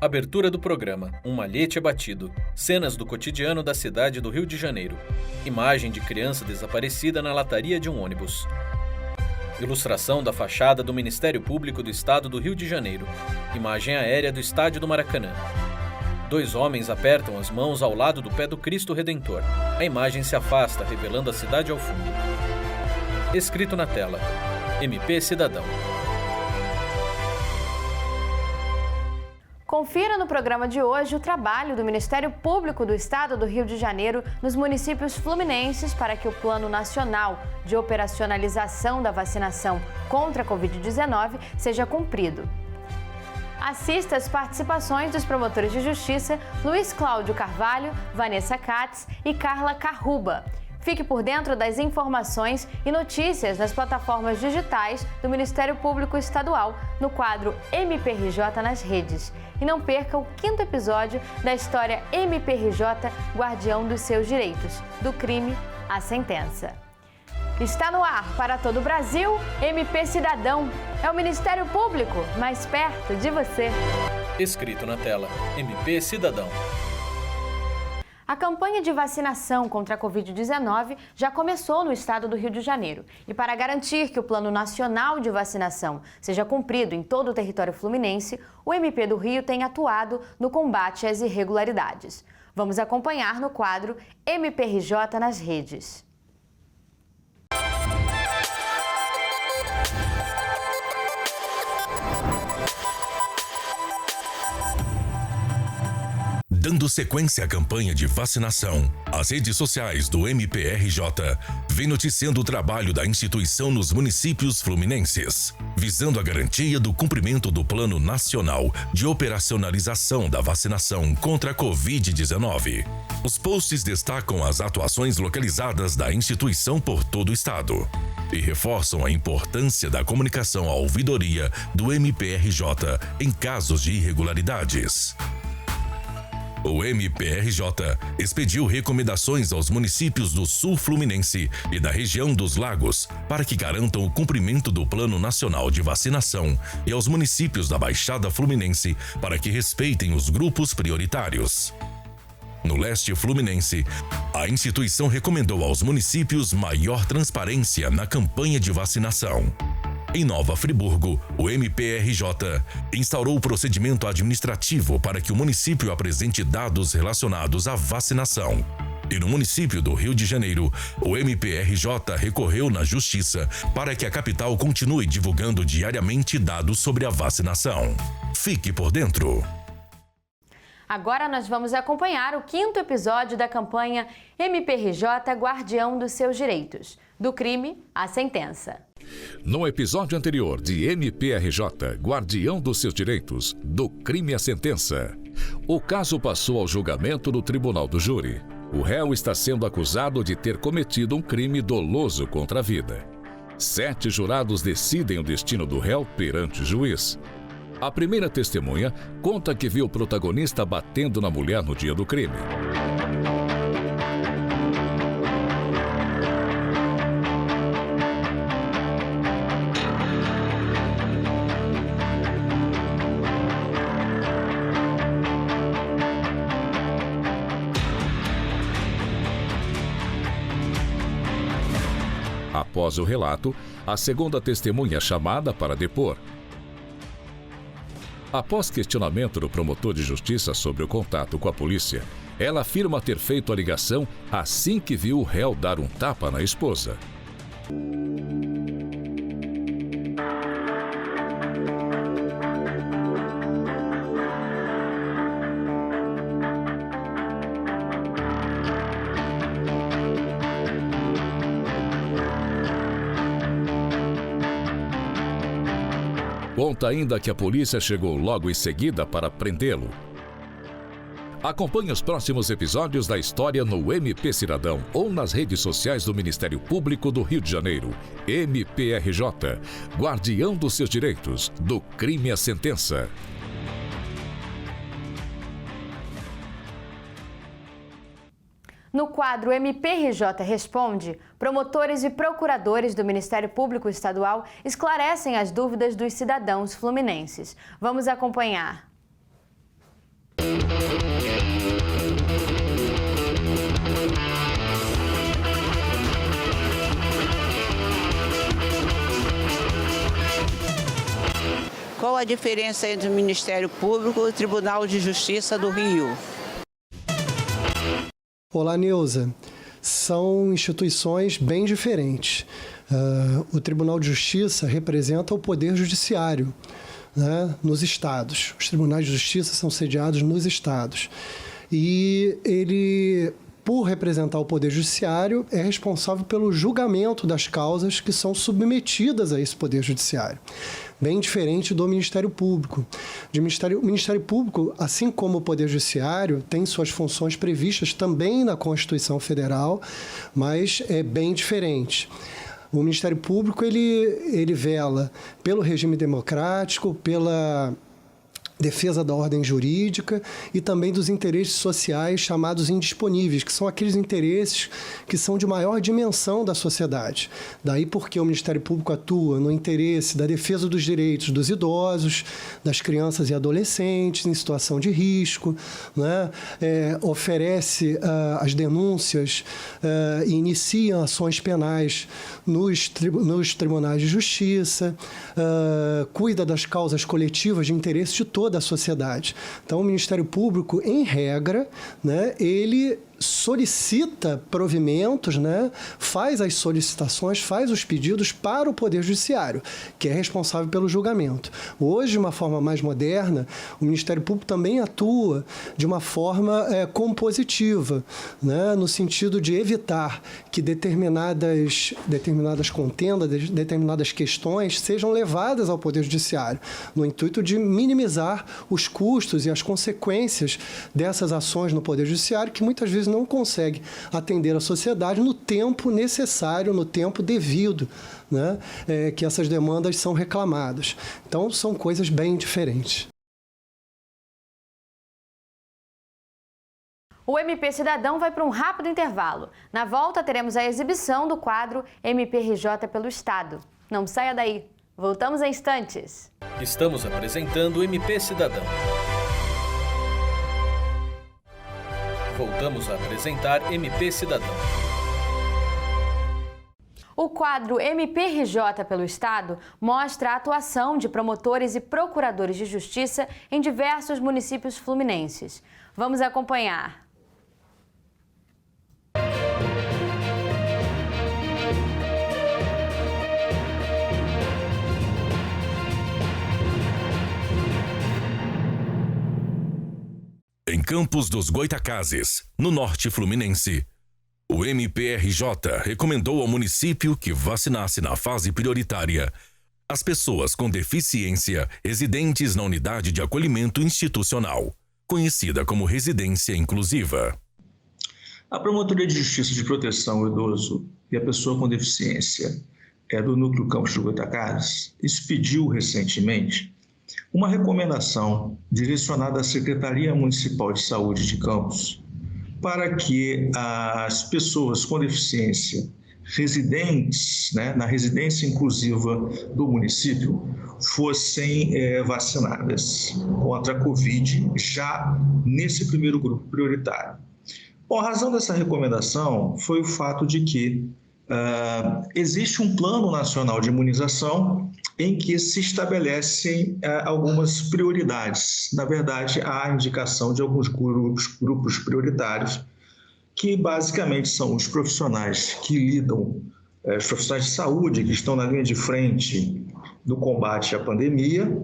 Abertura do programa Um Malhete Abatido. Cenas do cotidiano da cidade do Rio de Janeiro. Imagem de criança desaparecida na lataria de um ônibus. Ilustração da fachada do Ministério Público do Estado do Rio de Janeiro. Imagem aérea do Estádio do Maracanã. 2 homens apertam as mãos ao lado do pé do Cristo Redentor. A imagem se afasta, revelando a cidade ao fundo. Escrito na tela: MP Cidadão. Confira no programa de hoje o trabalho do Ministério Público do Estado do Rio de Janeiro nos municípios fluminenses para que o Plano Nacional de Operacionalização da Vacinação contra a Covid-19 seja cumprido. Assista às participações dos promotores de justiça Luiz Cláudio Carvalho, Vanessa Katz e Carla Carruba. Fique por dentro das informações e notícias nas plataformas digitais do Ministério Público Estadual, no quadro MPRJ nas redes. E não perca o 5º episódio da história MPRJ Guardião dos Seus Direitos, do crime à sentença. Está no ar para todo o Brasil, MP Cidadão. É o Ministério Público mais perto de você. Escrito na tela: MP Cidadão. A campanha de vacinação contra a Covid-19 já começou no estado do Rio de Janeiro. E para garantir que o Plano Nacional de Vacinação seja cumprido em todo o território fluminense, o MP do Rio tem atuado no combate às irregularidades. Vamos acompanhar no quadro MPRJ nas redes. Dando sequência à campanha de vacinação, as redes sociais do MPRJ vêm noticiando o trabalho da instituição nos municípios fluminenses, visando a garantia do cumprimento do Plano Nacional de Operacionalização da Vacinação contra a Covid-19. Os posts destacam as atuações localizadas da instituição por todo o estado e reforçam a importância da comunicação à ouvidoria do MPRJ em casos de irregularidades. O MPRJ expediu recomendações aos municípios do Sul Fluminense e da região dos Lagos para que garantam o cumprimento do Plano Nacional de Vacinação e aos municípios da Baixada Fluminense para que respeitem os grupos prioritários. No leste fluminense, a instituição recomendou aos municípios maior transparência na campanha de vacinação. Em Nova Friburgo, o MPRJ instaurou o procedimento administrativo para que o município apresente dados relacionados à vacinação. E no município do Rio de Janeiro, o MPRJ recorreu na Justiça para que a capital continue divulgando diariamente dados sobre a vacinação. Fique por dentro. Agora nós vamos acompanhar o 5º episódio da campanha MPRJ Guardião dos Seus Direitos, do crime à sentença. No episódio anterior de MPRJ Guardião dos Seus Direitos, do crime à sentença, o caso passou ao julgamento no Tribunal do Júri. O réu está sendo acusado de ter cometido um crime doloso contra a vida. 7 jurados decidem o destino do réu perante o juiz. A primeira testemunha conta que viu o protagonista batendo na mulher no dia do crime. Após o relato, a segunda testemunha é chamada para depor. Após questionamento do promotor de justiça sobre o contato com a polícia, ela afirma ter feito a ligação assim que viu o réu dar um tapa na esposa. Conta ainda que a polícia chegou logo em seguida para prendê-lo. Acompanhe os próximos episódios da história no MP Cidadão ou nas redes sociais do Ministério Público do Rio de Janeiro. MPRJ, Guardião dos Seus Direitos, do crime à sentença. No quadro MPRJ Responde, promotores e procuradores do Ministério Público Estadual esclarecem as dúvidas dos cidadãos fluminenses. Vamos acompanhar. Qual a diferença entre o Ministério Público e o Tribunal de Justiça do Rio? Olá, Neuza. São instituições bem diferentes. O Tribunal de Justiça representa o Poder Judiciário, né, nos estados. Os tribunais de justiça são sediados nos estados. E ele, por representar o Poder Judiciário, é responsável pelo julgamento das causas que são submetidas a esse Poder Judiciário. Bem diferente do Ministério Público. O Ministério Público, assim como o Poder Judiciário, tem suas funções previstas também na Constituição Federal, mas é bem diferente. O Ministério Público ele vela pelo regime democrático, pela defesa da ordem jurídica e também dos interesses sociais chamados indisponíveis, que são aqueles interesses que são de maior dimensão da sociedade. Daí porque o Ministério Público atua no interesse da defesa dos direitos dos idosos, das crianças e adolescentes em situação de risco, né? Oferece as denúncias e inicia ações penais nos tribunais de justiça, cuida das causas coletivas de interesse de toda da sociedade. Então, o Ministério Público, em regra, né, ele solicita provimentos, né, faz as solicitações, faz os pedidos para o Poder Judiciário, que é responsável pelo julgamento. Hoje, de uma forma mais moderna, o Ministério Público também atua de uma forma compositiva, né, no sentido de evitar que determinadas contendas, determinadas questões sejam levadas ao Poder Judiciário, no intuito de minimizar os custos e as consequências dessas ações no Poder Judiciário, que muitas vezes não consegue atender a sociedade no tempo necessário, no tempo devido, né, que essas demandas são reclamadas. Então, são coisas bem diferentes. O MP Cidadão vai para um rápido intervalo. Na volta, teremos a exibição do quadro MPRJ pelo Estado. Não saia daí. Voltamos em instantes. Estamos apresentando o MP Cidadão. Voltamos a apresentar MP Cidadão. O quadro MPRJ pelo Estado mostra a atuação de promotores e procuradores de justiça em diversos municípios fluminenses. Vamos acompanhar. Em Campos dos Goytacazes, no norte fluminense, o MPRJ recomendou ao município que vacinasse na fase prioritária as pessoas com deficiência residentes na unidade de acolhimento institucional, conhecida como residência inclusiva. A Promotoria de Justiça de Proteção ao Idoso e a Pessoa com Deficiência do Núcleo Campos dos Goytacazes expediu recentemente uma recomendação direcionada à Secretaria Municipal de Saúde de Campos para que as pessoas com deficiência residentes, né, na residência inclusiva do município fossem vacinadas contra a Covid já nesse primeiro grupo prioritário. Bom, a razão dessa recomendação foi o fato de que existe um plano nacional de imunização em que se estabelecem algumas prioridades. Na verdade, há a indicação de alguns grupos prioritários, que basicamente são os profissionais que lidam, os profissionais de saúde que estão na linha de frente no combate à pandemia,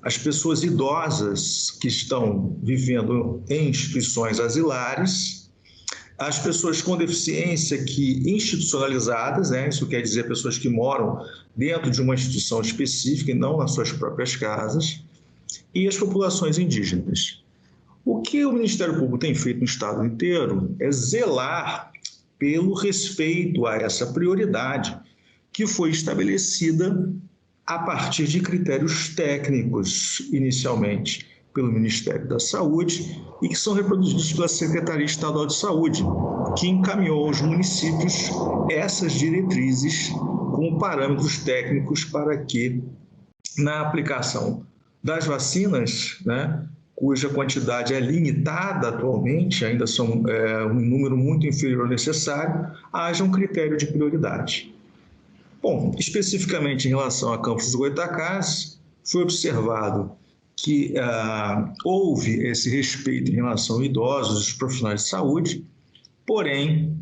as pessoas idosas que estão vivendo em instituições asilares, as pessoas com deficiência institucionalizadas, né? Isso quer dizer pessoas que moram dentro de uma instituição específica e não nas suas próprias casas, e as populações indígenas. O que o Ministério Público tem feito no estado inteiro é zelar pelo respeito a essa prioridade que foi estabelecida a partir de critérios técnicos, inicialmente pelo Ministério da Saúde, e que são reproduzidos pela Secretaria Estadual de Saúde, que encaminhou aos municípios essas diretrizes como parâmetros técnicos para que, na aplicação das vacinas, né, cuja quantidade é limitada atualmente, ainda são um número muito inferior ao necessário, haja um critério de prioridade. Bom, especificamente em relação a Campos dos Goytacazes, foi observado que houve esse respeito em relação a idosos e profissionais de saúde, porém,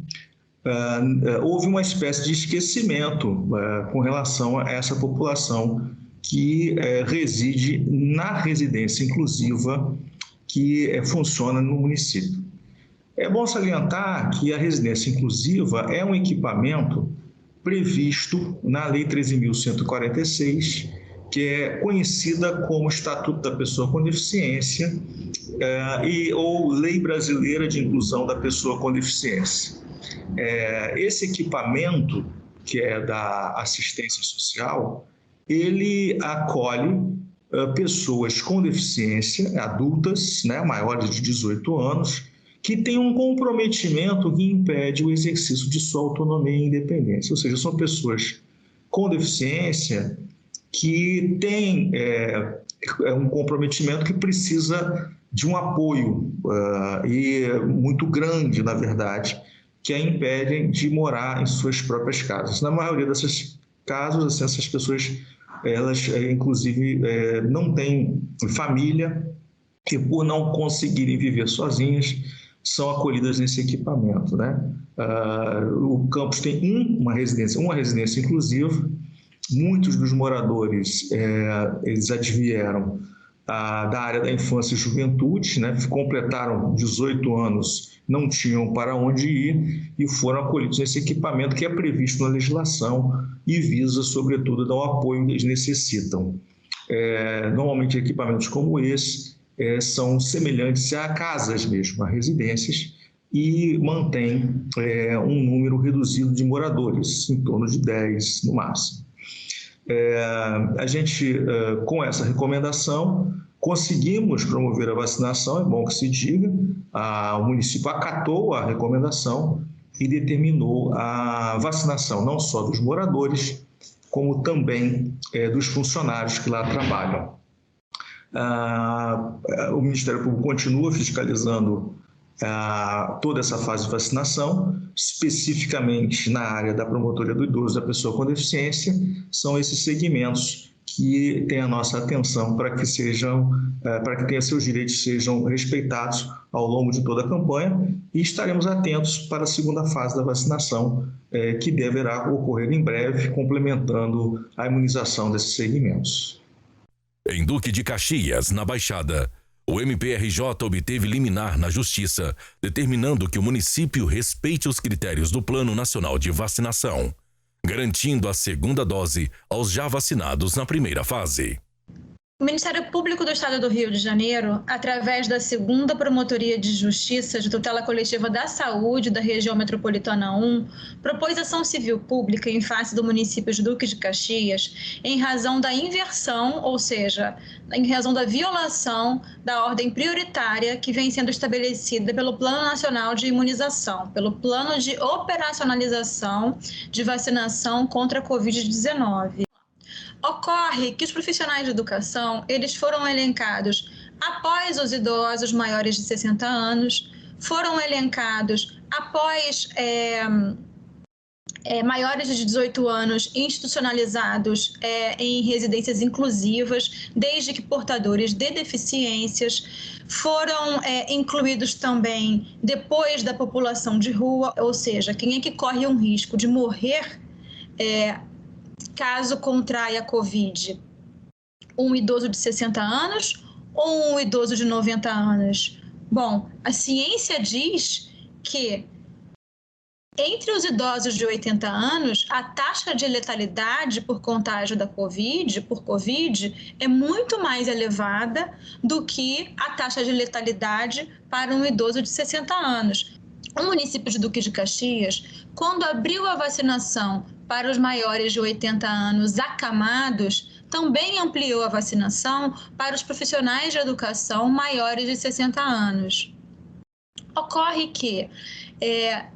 houve uma espécie de esquecimento com relação a essa população que reside na residência inclusiva que funciona no município. É bom salientar que a residência inclusiva é um equipamento previsto na Lei 13.146, que é conhecida como Estatuto da Pessoa com Deficiência ou Lei Brasileira de Inclusão da Pessoa com Deficiência. Esse equipamento, que é da assistência social, ele acolhe pessoas com deficiência, adultas, maiores de 18 anos, que têm um comprometimento que impede o exercício de sua autonomia e independência. Ou seja, são pessoas com deficiência que têm um comprometimento que precisa de um apoio e muito grande, na verdade, que a impedem de morar em suas próprias casas. Na maioria desses casos, essas pessoas, elas inclusive não têm família e, por não conseguirem viver sozinhas, são acolhidas nesse equipamento, O campus tem uma residência inclusiva. Muitos dos moradores, eles advieram da área da infância e juventude, completaram 18 anos, não tinham para onde ir e foram acolhidos nesse equipamento que é previsto na legislação e visa, sobretudo, dar o apoio que eles necessitam. Normalmente, equipamentos como esse são semelhantes a casas mesmo, a residências, e mantém um número reduzido de moradores, em torno de 10 no máximo. A gente, com essa recomendação, conseguimos promover a vacinação, é bom que se diga. O município acatou a recomendação e determinou a vacinação não só dos moradores, como também dos funcionários que lá trabalham. O Ministério Público continua fiscalizando toda essa fase de vacinação, especificamente na área da promotoria do idoso e da pessoa com deficiência. São esses segmentos que têm a nossa atenção para que seus direitos sejam respeitados ao longo de toda a campanha, e estaremos atentos para a segunda fase da vacinação, que deverá ocorrer em breve, complementando a imunização desses segmentos. Em Duque de Caxias, na Baixada, o MPRJ obteve liminar na Justiça, determinando que o município respeite os critérios do Plano Nacional de Vacinação, garantindo a segunda dose aos já vacinados na primeira fase. O Ministério Público do Estado do Rio de Janeiro, através da 2ª Promotoria de Justiça de Tutela Coletiva da Saúde da Região Metropolitana 1, propôs ação civil pública em face do município de Duque de Caxias em razão da inversão, ou seja, em razão da violação da ordem prioritária que vem sendo estabelecida pelo Plano Nacional de Imunização, pelo Plano de Operacionalização de Vacinação contra a Covid-19. Ocorre que os profissionais de educação, eles foram elencados após os idosos maiores de 60 anos, foram elencados após maiores de 18 anos institucionalizados em residências inclusivas, desde que portadores de deficiências, foram incluídos também depois da população de rua, ou seja, quem é que corre um risco de morrer caso contraia a Covid? Um idoso de 60 anos ou um idoso de 90 anos? Bom, a ciência diz que entre os idosos de 80 anos, a taxa de letalidade por contágio por Covid, é muito mais elevada do que a taxa de letalidade para um idoso de 60 anos. O município de Duque de Caxias, quando abriu a vacinação para os maiores de 80 anos acamados, também ampliou a vacinação para os profissionais de educação maiores de 60 anos. Ocorre que,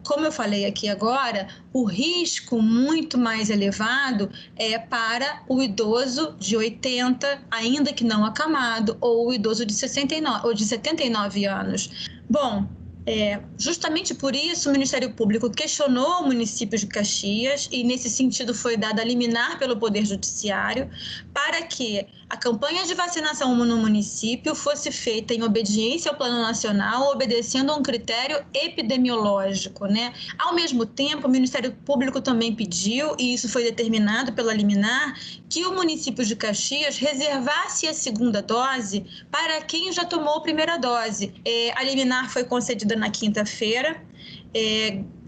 como eu falei aqui agora, o risco muito mais elevado é para o idoso de 80, ainda que não acamado, ou o idoso de 69 ou de 79 anos. Bom, justamente por isso o Ministério Público questionou o município de Caxias e, nesse sentido, foi dada a liminar pelo Poder Judiciário para que a campanha de vacinação no município fosse feita em obediência ao Plano Nacional, obedecendo a um critério epidemiológico, né? Ao mesmo tempo, o Ministério Público também pediu, e isso foi determinado pela liminar, que o município de Caxias reservasse a segunda dose para quem já tomou a primeira dose. A liminar foi concedida na quinta-feira,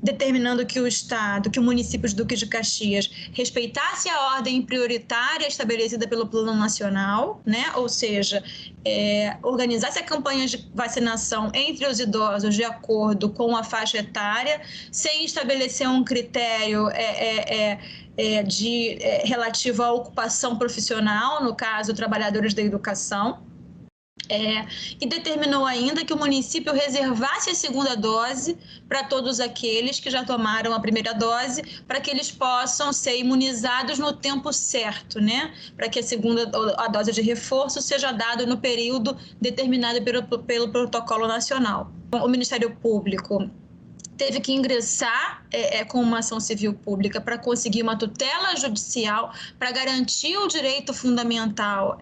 determinando que o município de Duque de Caxias respeitasse a ordem prioritária estabelecida pelo Plano Nacional, né? Ou seja, organizasse a campanha de vacinação entre os idosos de acordo com a faixa etária, sem estabelecer um critério relativo à ocupação profissional, no caso, trabalhadores da educação. E determinou ainda que o município reservasse a segunda dose para todos aqueles que já tomaram a primeira dose, para que eles possam ser imunizados no tempo certo, né? Para que a dose de reforço seja dada no período determinado pelo protocolo nacional. O Ministério Público teve que ingressar com uma ação civil pública para conseguir uma tutela judicial para garantir o direito fundamental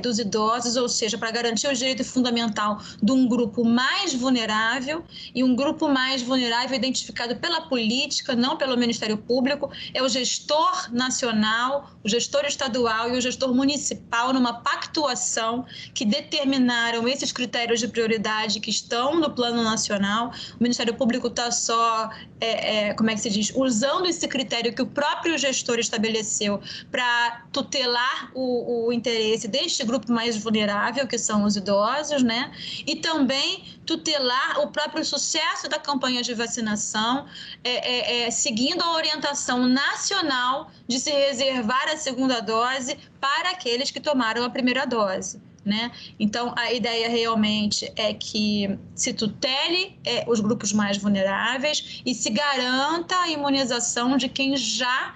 dos idosos, ou seja, para garantir o direito fundamental de um grupo mais vulnerável, e um grupo mais vulnerável identificado pela política, não pelo Ministério Público, é o gestor nacional, o gestor estadual e o gestor municipal, numa pactuação que determinaram esses critérios de prioridade que estão no Plano Nacional. O Ministério Público está só, usando esse critério que o próprio gestor estabeleceu para tutelar o interesse deste grupo mais vulnerável, que são os idosos, né? E também tutelar o próprio sucesso da campanha de vacinação, seguindo a orientação nacional de se reservar a segunda dose para aqueles que tomaram a primeira dose, né? Então, a ideia realmente é que se tutele os grupos mais vulneráveis e se garanta a imunização de quem já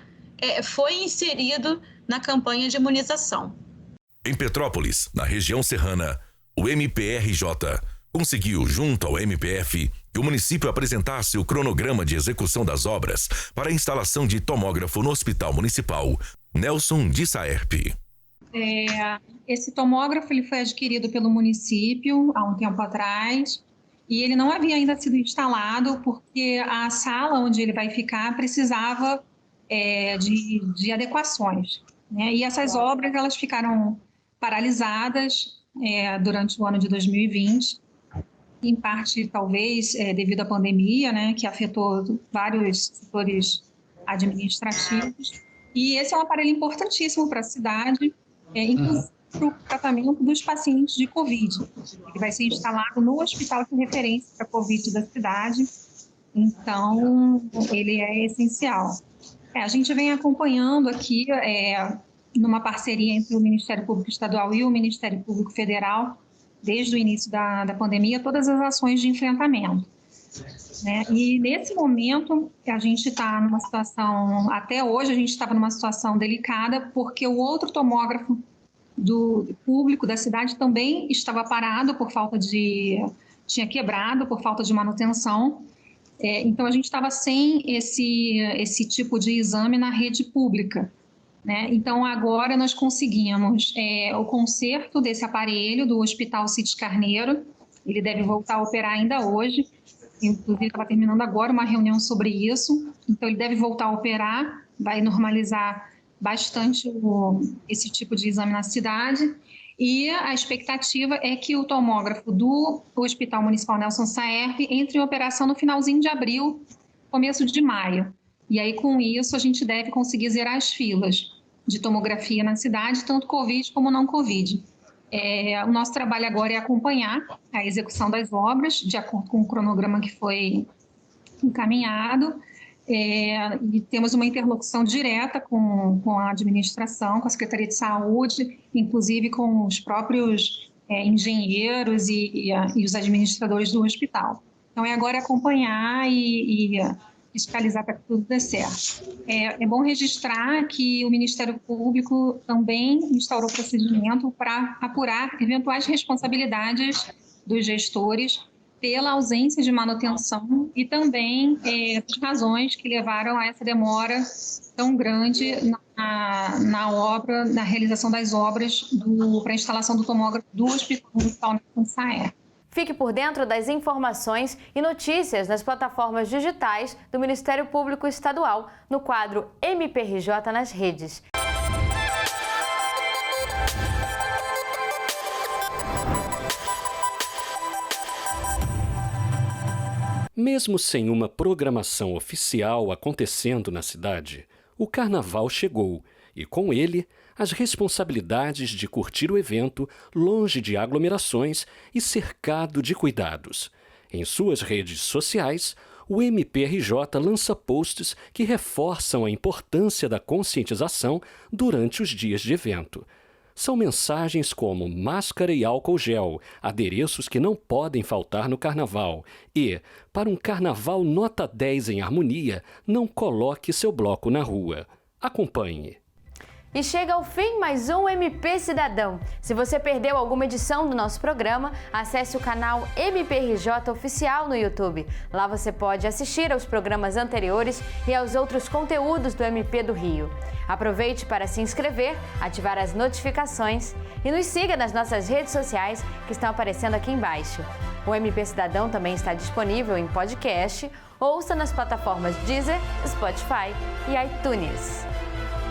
foi inserido na campanha de imunização. Em Petrópolis, na região serrana, o MPRJ conseguiu, junto ao MPF, que o município apresentasse o cronograma de execução das obras para a instalação de tomógrafo no Hospital Municipal Nelson de Saerpe. Esse tomógrafo ele foi adquirido pelo município há um tempo atrás e ele não havia ainda sido instalado porque a sala onde ele vai ficar precisava de adequações, né? E essas obras elas ficaram paralisadas durante o ano de 2020, em parte talvez devido à pandemia, né, que afetou vários setores administrativos. E esse é um aparelho importantíssimo para a cidade, inclusive para o tratamento dos pacientes de Covid. Ele vai ser instalado no hospital de referência para Covid da cidade, então ele é essencial. A gente vem acompanhando aqui, numa parceria entre o Ministério Público Estadual e o Ministério Público Federal, desde o início da pandemia, todas as ações de enfrentamento, né? E nesse momento a gente está numa situação, até hoje a gente estava numa situação delicada, porque o outro tomógrafo do público da cidade também estava parado por falta tinha quebrado por falta de manutenção. Então a gente estava sem esse tipo de exame na rede pública, né? Então agora nós conseguimos o conserto desse aparelho do Hospital Cid Carneiro. Ele deve voltar a operar ainda hoje. Inclusive, estava terminando agora uma reunião sobre isso. Então, ele deve voltar a operar, vai normalizar bastante esse tipo de exame na cidade. E a expectativa é que o tomógrafo do Hospital Municipal Nelson Saerpe entre em operação no finalzinho de abril, começo de maio. E aí, com isso, a gente deve conseguir zerar as filas de tomografia na cidade, tanto Covid como não Covid. O nosso trabalho agora é acompanhar a execução das obras, de acordo com o cronograma que foi encaminhado, e temos uma interlocução direta com a administração, com a Secretaria de Saúde, inclusive com os próprios engenheiros e os administradores do hospital. Então, agora acompanhar e fiscalizar para que tudo dê certo. É bom registrar que o Ministério Público também instaurou procedimento para apurar eventuais responsabilidades dos gestores pela ausência de manutenção e também as razões que levaram a essa demora tão grande na obra, na realização das obras para a instalação do tomógrafo do Hospital Municipal de Saé. Fique por dentro das informações e notícias nas plataformas digitais do Ministério Público Estadual, no quadro MPRJ nas redes. Mesmo sem uma programação oficial acontecendo na cidade, o Carnaval chegou e, com ele, as responsabilidades de curtir o evento longe de aglomerações e cercado de cuidados. Em suas redes sociais, o MPRJ lança posts que reforçam a importância da conscientização durante os dias de evento. São mensagens como máscara e álcool gel, adereços que não podem faltar no carnaval e, para um carnaval nota 10 em harmonia, não coloque seu bloco na rua. Acompanhe. E chega ao fim mais um MP Cidadão. Se você perdeu alguma edição do nosso programa, acesse o canal MPRJ Oficial no YouTube. Lá você pode assistir aos programas anteriores e aos outros conteúdos do MP do Rio. Aproveite para se inscrever, ativar as notificações e nos siga nas nossas redes sociais que estão aparecendo aqui embaixo. O MP Cidadão também está disponível em podcast, ouça nas plataformas Deezer, Spotify e iTunes.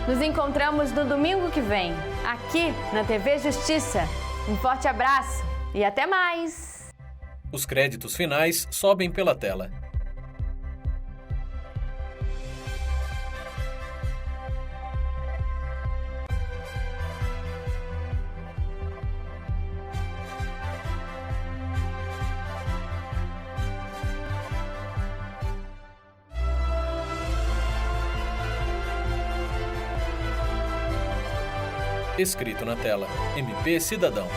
Nos encontramos no domingo que vem, aqui na TV Justiça. Um forte abraço e até mais! Os créditos finais sobem pela tela. Escrito na tela, MP Cidadão.